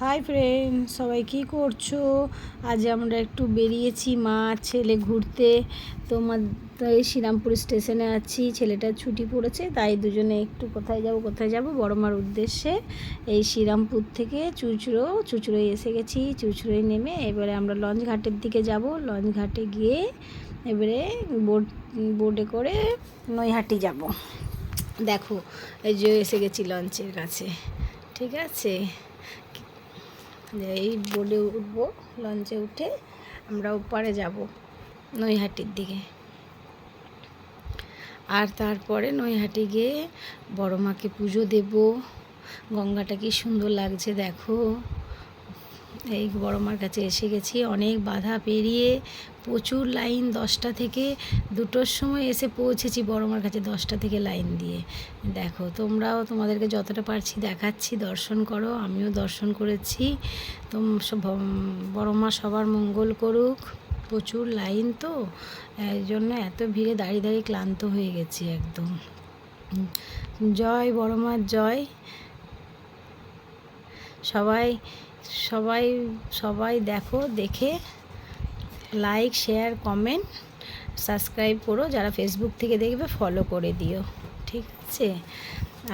Hi friend, সবাই কি করছো? আজ আমরা একটু বেরিয়েছি মা ছেলে ঘুরতে। এই শ্রীরামপুর স্টেশনে আছি, ছেলেটা ছুটি পড়েছে, তাই দুজনে একটু কোথায় যাব বড় মার উদ্দেশ্যে। এই শ্রীরামপুর থেকে চুঁচুড়োয় এসে গেছি। চুঁচুড়োয় নেমে এবারে আমরা লঞ্চ ঘাটের দিকে যাব। লঞ্চ ঘাটে গিয়ে এবারে বোটে করে নৈহাটি যাব। দেখো, এই যে এসে গেছি লঞ্চের কাছে। ঠিক আছে, এই বোটে উঠবো, লঞ্চে উঠে আমরা ওপারে যাব নৈহাটির দিকে। আর তারপরে নৈহাটি গিয়ে বড় মাকে পুজো দেব। গঙ্গাটা কি সুন্দর লাগছে দেখো। এই বড় মার কাছে এসে গেছি, অনেক বাধা পেরিয়ে, প্রচুর লাইন। 10টা থেকে 2টোর সময় এসে পৌঁছেছি বড় মার কাছে, 10টা থেকে লাইন দিয়ে। দেখো, তোমরাও তোমাদেরকে যতটা পারছি দেখাচ্ছি, দর্শন করো। আমিও দর্শন করেছি। বড় মা সবার মঙ্গল করুক। প্রচুর লাইন তো, এই জন্য এত ভিড়ে দাঁড়িয়ে দাঁড়িয়ে ক্লান্ত হয়ে গেছি একদম। জয় বড় মার জয়। সবাই দেখো, দেখে লাইক, শেয়ার, কমেন্ট, সাবস্ক্রাইব করো। যারা ফেসবুক থেকে দেখবে ফলো করে দিও, ঠিক আছে?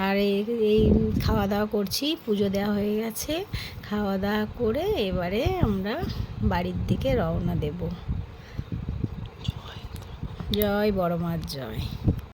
আর এই খাওয়া দাওয়া করছি, পুজো দেওয়া হয়ে গেছে। খাওয়া দাওয়া করে এবারে আমরা বাড়ির দিকে রওনা দেব। জয় বড় মার জয়।